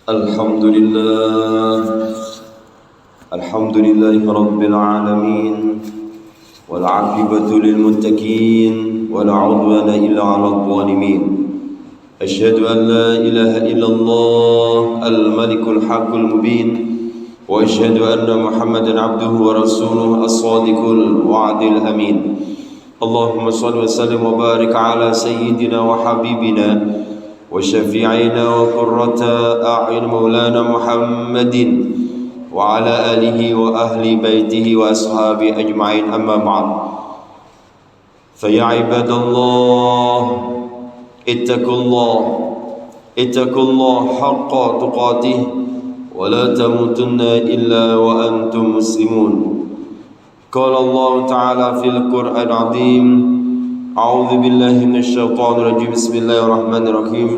الحمد لله الحمد لله رب العالمين والعاقبة للمتقين ولا عدوان إلا على الظالمين أشهد أن لا إله إلا الله الملك الحق المبين وأشهد أن محمدا عبده ورسوله الصادق الوعد الأمين اللهم صل وسلم وبارك على سيدنا وحبيبنا وشفيعنا وقرة أعين مولانا محمد وعلى آله وأهل بيته وأصحابه أجمعين أما بعد فيا عباد الله اتقوا الله حق تقاته ولا تموتن إلا وأنتم مسلمون قال الله تعالى في القرآن العظيم أعوذ بالله من الشيطان الرجيم بسم الله الرحمن الرحيم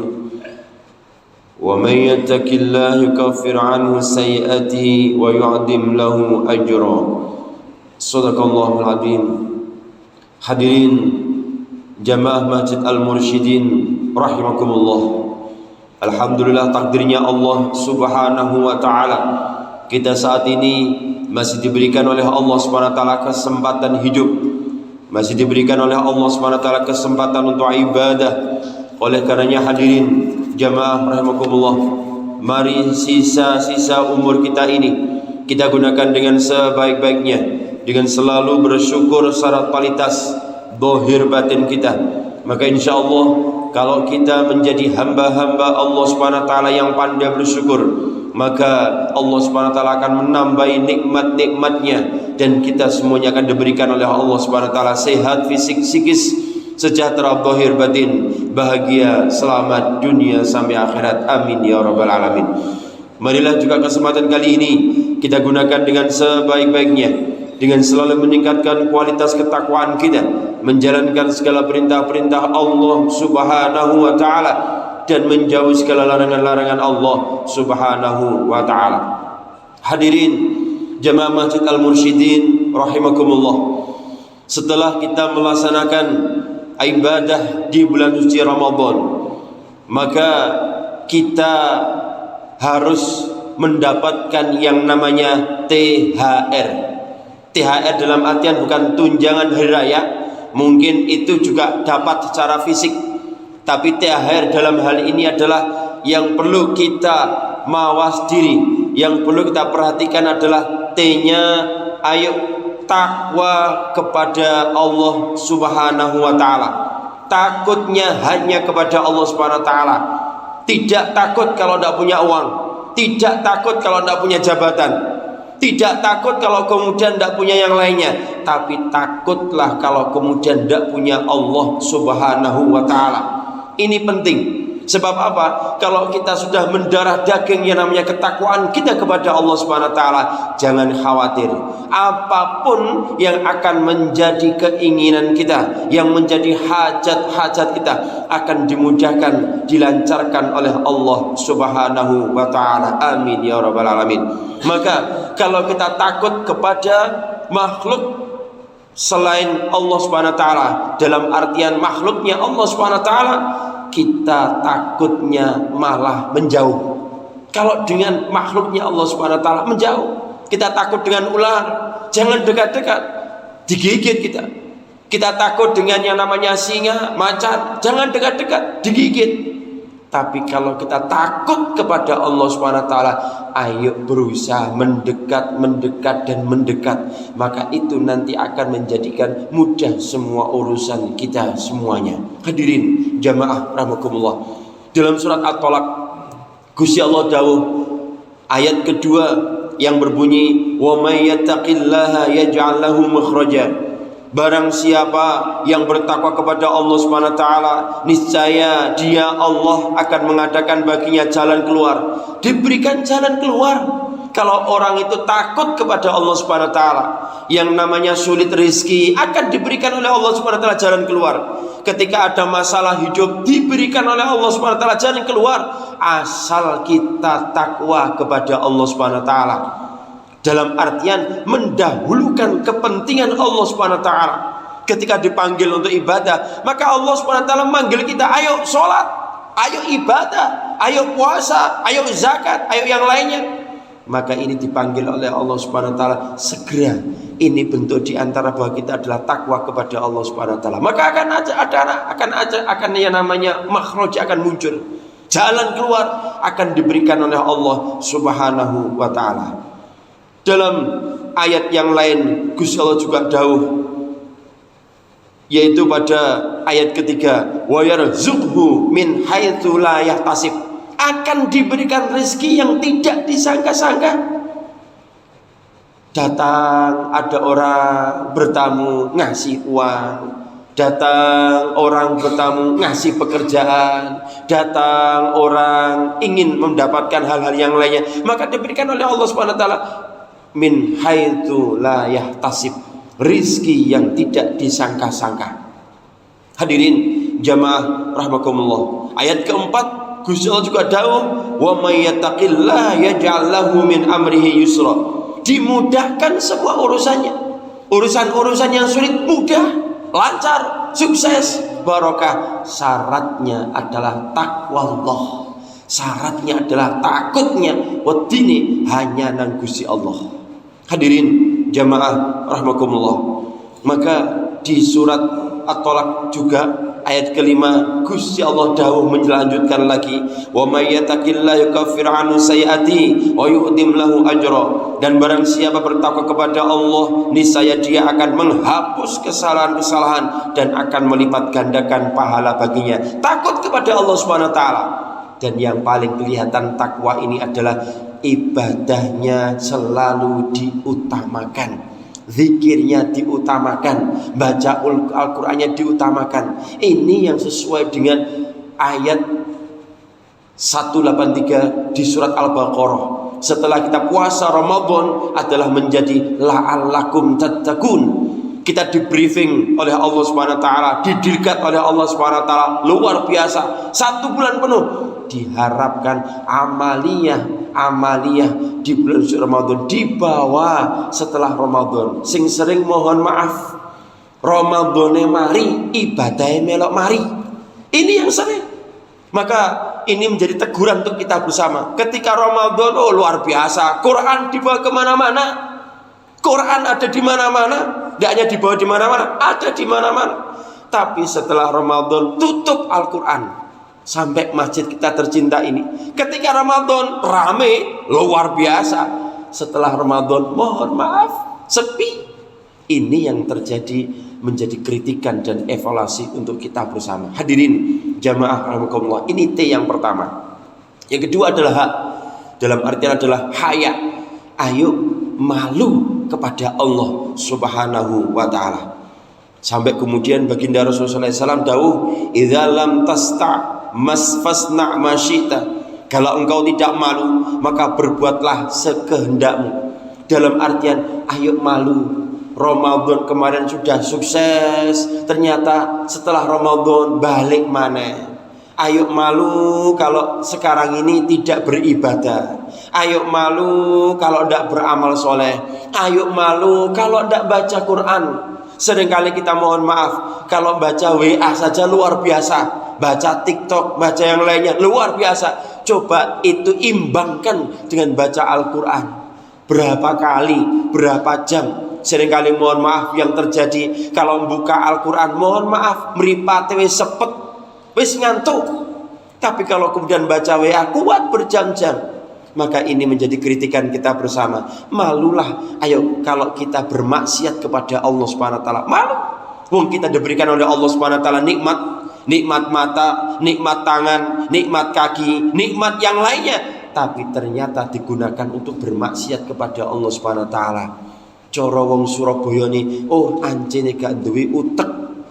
ومن يتق الله يكفر عنه سيئاته ويعظم له أجرا صدق الله العظيم. Hadirin jamaah Masjid Al-Mursyidin rahimakumullah. Alhamdulillah, takdirnya Allah subhanahu wa ta'ala, kita saat ini masih diberikan oleh Allah subhanahu wa ta'ala kesempatan hidup, masih diberikan oleh Allah subhanahu wa ta'ala kesempatan untuk ibadah. Oleh karenanya hadirin jamaah rahimakumullah, mari sisa-sisa umur kita ini kita gunakan dengan sebaik-baiknya, dengan selalu bersyukur secara kualitas zahir batin kita. Maka insya Allah kalau kita menjadi hamba-hamba Allah subhanahu wa ta'ala yang pandai bersyukur, maka Allah subhanahu wa ta'ala akan menambahi nikmat-nikmatnya, dan kita semuanya akan diberikan oleh Allah subhanahu wa ta'ala sehat fisik, psikis, sejahtera zahir batin, bahagia, selamat dunia sampai akhirat. Amin ya rabbal alamin. Marilah juga kesempatan kali ini kita gunakan dengan sebaik-baiknya, dengan selalu meningkatkan kualitas ketakwaan kita, menjalankan segala perintah-perintah Allah subhanahu wa ta'ala, dan menjauhi segala larangan-larangan Allah subhanahu wa ta'ala. Hadirin jamaah Masjid Al-Mursyidin rahimakumullah, setelah kita melaksanakan ibadah di bulan suci Ramadan, maka kita harus mendapatkan yang namanya THR. THR dalam artian bukan tunjangan hari raya, mungkin itu juga dapat secara fisik, tapi THR dalam hal ini adalah yang perlu kita mawas diri, yang perlu kita perhatikan adalah T-nya, ayo takwa kepada Allah subhanahu wa ta'ala. Takutnya hanya kepada Allah subhanahu wa ta'ala. Tidak takut kalau tidak punya uang, tidak takut kalau tidak punya jabatan, tidak takut kalau kemudian tidak punya yang lainnya, tapi takutlah kalau kemudian tidak punya Allah subhanahu wa ta'ala. Ini penting. Sebab apa? Kalau kita sudah mendarah daging yang namanya ketakwaan kita kepada Allah subhanahu wa ta'ala, jangan khawatir. Apapun yang akan menjadi keinginan kita, yang menjadi hajat-hajat kita, akan dimudahkan, dilancarkan oleh Allah subhanahu wa ta'ala. Amin ya rabbal alamin. Maka kalau kita takut kepada makhluk selain Allah subhanahu wa ta'ala, dalam artian makhluknya Allah subhanahu wa ta'ala, kita takutnya malah menjauh. Kalau dengan makhluknya Allah subhanahu wa ta'ala, menjauh. Kita takut dengan ular, jangan dekat-dekat, digigit kita. Kita takut dengan yang namanya singa, macan, jangan dekat-dekat, digigit. Tapi kalau kita takut kepada Allah subhanahu wa ta'ala, ayo berusaha mendekat, dan mendekat. Maka itu nanti akan menjadikan mudah semua urusan kita semuanya. Hadirin jamaah rahimakumullah, dalam surat At-Tolak, Gusti Allah dawuh ayat kedua yang berbunyi, wa may yattaqillaha yaj'al lahu makhraja. Barang siapa yang bertakwa kepada Allah subhanahu wa ta'ala, niscaya dia Allah akan mengadakan baginya jalan keluar. Diberikan jalan keluar. Kalau orang itu takut kepada Allah subhanahu wa ta'ala, yang namanya sulit rezeki akan diberikan oleh Allah subhanahu wa ta'ala jalan keluar. Ketika ada masalah hidup, diberikan oleh Allah subhanahu wa ta'ala jalan keluar, asal kita takwa kepada Allah subhanahu wa ta'ala. Dalam artian mendahulukan kepentingan Allah subhanahu wa ta'ala. Ketika dipanggil untuk ibadah, maka Allah subhanahu wa ta'ala manggil kita, ayo sholat, ayo ibadah, ayo puasa, ayo zakat, ayo yang lainnya. Maka ini dipanggil oleh Allah Subhanahu wa taala segera. Ini bentuk di antara bahwa kita adalah takwa kepada Allah Subhanahu wa taala. Maka akan yang namanya makhraj akan muncul. Jalan keluar akan diberikan oleh Allah Subhanahu wa taala. Dalam ayat yang lain Gusti Allah juga dawuh, yaitu pada ayat ketiga, wa yarzuqhu min haitsu la yahtasib, akan diberikan rezeki yang tidak disangka-sangka. Datang ada orang bertamu ngasih uang, datang orang bertamu ngasih pekerjaan, datang orang ingin mendapatkan hal-hal yang lainnya, maka diberikan oleh Allah Subhanahu wa taala min haitsu la yahtasib, rizki yang tidak disangka-sangka. Hadirin jamaah rahimakumullah, ayat keempat Gusti Allah juga dawuh, wa may yattaqillaha yaj'al lahu min amrihi yusra, dimudahkan semua urusannya. Urusan-urusan yang sulit mudah, lancar, sukses, barokah. Syaratnya adalah takwa Allah, syaratnya adalah takutnya wedine hanya nang Gusti Allah. Hadirin jamaah rahimakumullah, maka di surat At-Tolak juga ayat kelima Gusti Allah dawuh melanjutkan lagi, wa may yattaqillaha yukaffir anhu sayyi'ati wa yu'tim lahu ajra, dan barang siapa bertakwa kepada Allah niscaya dia akan menghapus kesalahan-kesalahan dan akan melipat gandakan pahala baginya. Takut kepada Allah Subhanahu wa taala. Dan yang paling kelihatan takwa ini adalah ibadahnya selalu diutamakan, zikirnya diutamakan, baca Al-Qur'annya diutamakan. Ini yang sesuai dengan ayat 183 di surat Al-Baqarah. Setelah kita puasa Ramadan adalah menjadi la'allakum tattaqun. Kita di briefing oleh Allah Subhanahu wa taala, didirikan oleh Allah Subhanahu wa taala luar biasa. 1 bulan penuh diharapkan amaliyah di bulan suci Ramadan dibawa setelah Ramadan. Sing sering mohon maaf, Ramadane mari, ibadahnya melok mari. Ini yang sering. Maka ini menjadi teguran untuk kita bersama. Ketika Ramadan, oh luar biasa, Quran dibawa kemana-mana. Quran ada di mana-mana, tidak hanya dibawa di mana-mana, ada di mana-mana. Tapi setelah Ramadan tutup Al-Quran. Sampai masjid kita tercinta ini, ketika Ramadan rame luar biasa. Setelah Ramadan mohon maaf sepi. Ini yang terjadi, menjadi kritikan dan evaluasi untuk kita bersama. Hadirin jamaah rahimakumullah, ini T yang pertama. Yang kedua adalah hak, dalam artian adalah haya. Ayo malu kepada Allah Subhanahu wa taala. Sampai kemudian baginda Rasulullah SAW dawuh, idza lam tasta' masfasna masyita, kalau engkau tidak malu maka berbuatlah sekehendakmu. Dalam artian ayo malu. Ramadan kemarin sudah sukses, ternyata setelah Ramadan balik mana. Ayo malu kalau sekarang ini tidak beribadah. Ayo malu kalau tidak beramal soleh. Ayo malu kalau tidak baca Quran. Seringkali kita mohon maaf, kalau baca WA saja luar biasa, baca TikTok, baca yang lainnya luar biasa. Coba itu imbangkan dengan baca Al-Quran. Berapa kali, berapa jam. Seringkali mohon maaf yang terjadi kalau membuka Al-Quran, mohon maaf mripate wis sepet, wis ngantuk. Tapi kalau kemudian baca WA kuat berjam-jam. Maka ini menjadi kritikan kita bersama. Malulah, ayo kalau kita bermaksiat kepada Allah Subhanahu wa taala, malu. Wong kita diberikan oleh Allah Subhanahu wa taala nikmat, nikmat mata, nikmat tangan, nikmat kaki, nikmat yang lainnya, tapi ternyata digunakan untuk bermaksiat kepada Allah Subhanahu wa taala. Cara wong Surabaya ni, oh anjene gak duwe utek,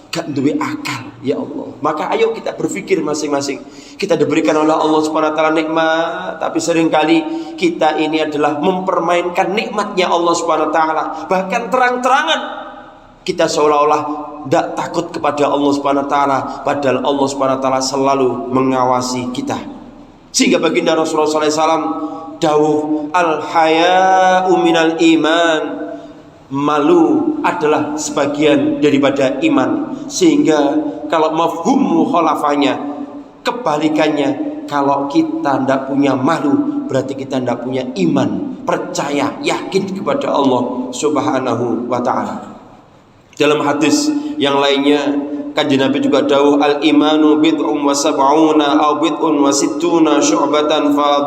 gak duwe akal, ya Allah. Maka ayo kita berpikir masing-masing. Kita diberikan oleh Allah Subhanahu wa taala nikmat, tapi seringkali kita ini adalah mempermainkan nikmatnya Allah Subhanahu wa taala. Bahkan terang-terangan kita seolah-olah tidak takut kepada Allah Subhanahu wa taala, padahal Allah Subhanahu wa taala selalu mengawasi kita. Sehingga baginda Rasulullah SAW dawuh, al-haya'u minal iman, malu adalah sebagian daripada iman. Sehingga kalau mafhum mukhalafahnya, Kebalikannya, kalau kita tidak punya malu, berarti kita tidak punya iman, percaya, yakin kepada Allah Subhanahu wa ta'ala. Dalam hadis yang lainnya, Kanjeng Nabi juga dawuh, al imanu bid'un wa sab'una aw bid'un wa sittuna syu'batan fa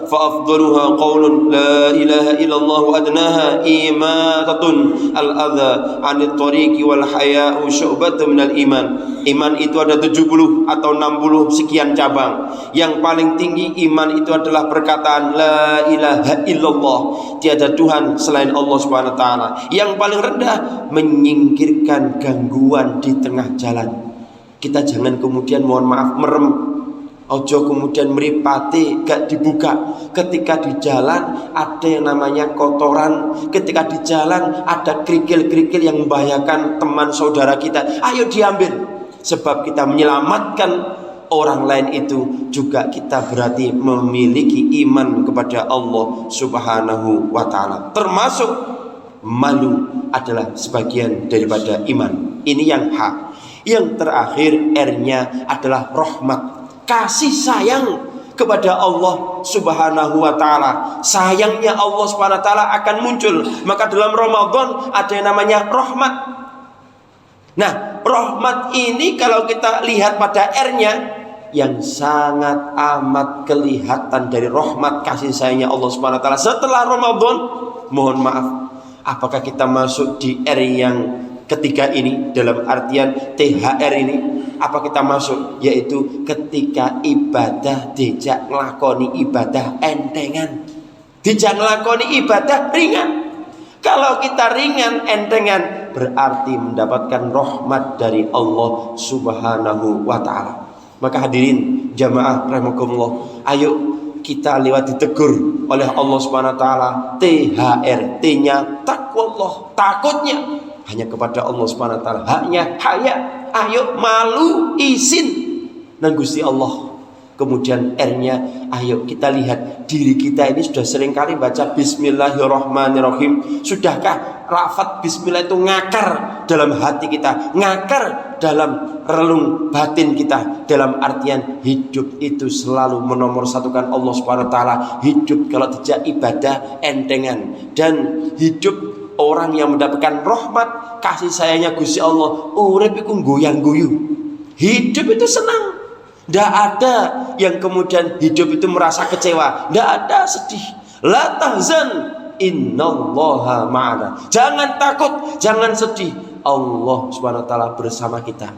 afdaluha qaulun la ilaha illallah wa adnaha imatatun al adha 'anil tariqi wal haya'u syu'batun minal iman. Iman itu ada 70 atau 60 sekian cabang. Yang paling tinggi iman itu adalah perkataan la ilaha illallah, tiada Tuhan selain Allah Subhanahu wa taala. Yang paling rendah, menyingkirkan gangguan di tengah jalan. Kita jangan kemudian mohon maaf merem, ojo kemudian meripati gak dibuka. Ketika di jalan ada yang namanya kotoran, ketika di jalan ada kerikil-kerikil yang membahayakan teman saudara kita, ayo diambil. Sebab kita menyelamatkan orang lain itu juga kita berarti memiliki iman kepada Allah Subhanahu wa ta'ala. Termasuk malu adalah sebagian daripada iman. Ini yang H. Yang terakhir R-nya adalah rahmat, kasih sayang kepada Allah Subhanahu wa ta'ala. Sayangnya Allah Subhanahu wa ta'ala akan muncul. Maka dalam Ramadan ada yang namanya rahmat. Nah, rahmat ini kalau kita lihat pada R-nya, yang sangat amat kelihatan dari rahmat kasih sayangnya Allah Subhanahu wa ta'ala setelah Ramadan, mohon maaf, apakah kita masuk di R yang ketiga ini, dalam artian THR ini? Apa kita masuk? Yaitu ketika ibadah dijak ngelakoni ibadah entengan, dijak ngelakoni ibadah ringan. Kalau kita ringan entengan, berarti mendapatkan rahmat dari Allah Subhanahu wa ta'ala. Maka hadirin jamaah rahimakumullah, ayo kita lewat ditegur oleh Allah Subhanahu wa ta'ala. THR, T-nya taqwallah, takutnya hanya kepada Allah Subhanahu wa ta'ala. Haknya haya, ayo malu izin dan Gusti Allah. Kemudian R-nya, ayo kita lihat diri kita ini sudah seringkali baca Bismillahirrahmanirrahim. Sudahkah lafaz Bismillah itu ngakar dalam hati kita, ngakar dalam relung batin kita? Dalam artian hidup itu selalu menomorsatukan Allah Subhanahu wa ta'ala. Hidup kalau tidak ibadah entengan, dan hidup orang yang mendapatkan rahmat kasih sayangnya Gusti Allah, urip iku goyang-guyu. Hidup itu senang. Tidak ada yang kemudian hidup itu merasa kecewa, tidak ada sedih. La tahzan, innallaha ma'ana. Jangan takut, jangan sedih, Allah Subhanahu wa ta'ala bersama kita.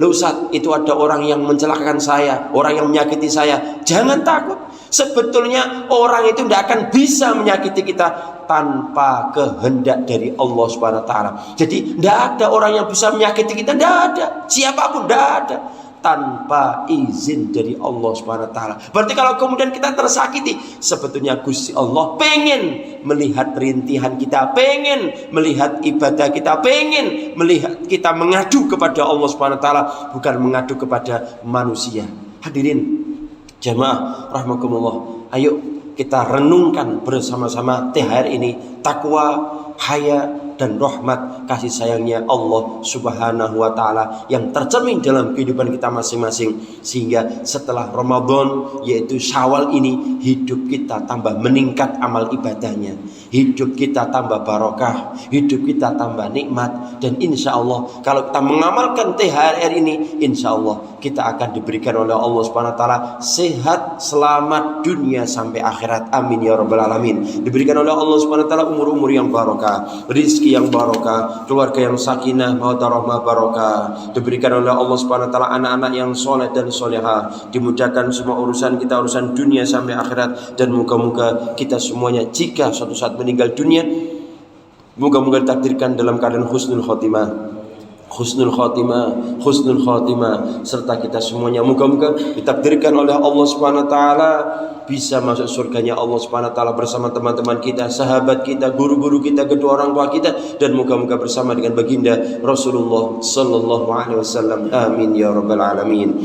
Loh Ustaz, itu ada orang yang mencelakakan saya, orang yang menyakiti saya. Jangan takut. Sebetulnya orang itu tidak akan bisa menyakiti kita tanpa kehendak dari Allah Subhanahu wa ta'ala. Jadi tidak ada orang yang bisa menyakiti kita, tidak ada. Siapapun tidak ada tanpa izin dari Allah Subhanahu wa ta'ala. Berarti kalau kemudian kita tersakiti, sebetulnya Gusti Allah pengen melihat rintihan kita, pengen melihat ibadah kita, pengen melihat kita mengadu kepada Allah Subhanahu wa ta'ala, bukan mengadu kepada manusia. Hadirin jamaah rahimakumullah, ayo kita renungkan bersama-sama THR ini, takwa, haya, dan rahmat kasih sayangnya Allah Subhanahu wa ta'ala yang tercermin dalam kehidupan kita masing-masing. Sehingga setelah Ramadan, yaitu Syawal ini, hidup kita tambah meningkat amal ibadahnya, hidup kita tambah barokah, hidup kita tambah nikmat. Dan insya Allah kalau kita mengamalkan THR ini, insya Allah kita akan diberikan oleh Allah Subhanahu wa ta'ala sehat, selamat dunia sampai akhirat. Amin ya rabbal alamin. Diberikan oleh Allah Subhanahu wa ta'ala umur-umur yang barokah, rizki yang barokah, keluarga yang sakinah, mawaddah rahmah barokah. Diberikan oleh Allah Subhanahu wa ta'ala anak-anak yang soleh dan solehah. Dimudahkan semua urusan kita, urusan dunia sampai akhirat. Dan moga-moga kita semuanya jika suatu saat meninggal dunia, moga-moga ditakdirkan dalam keadaan husnul khotimah. Husnul khotimah, husnul khotimah, serta kita semuanya moga-moga ditakdirkan oleh Allah Subhanahu wa ta'ala bisa masuk surganya Allah Subhanahu wa ta'ala bersama teman-teman kita, sahabat kita, guru-guru kita, kedua orang tua kita, dan moga-moga bersama dengan baginda Rasulullah sallallahu alaihi wasallam. Amin ya rabbal alamin.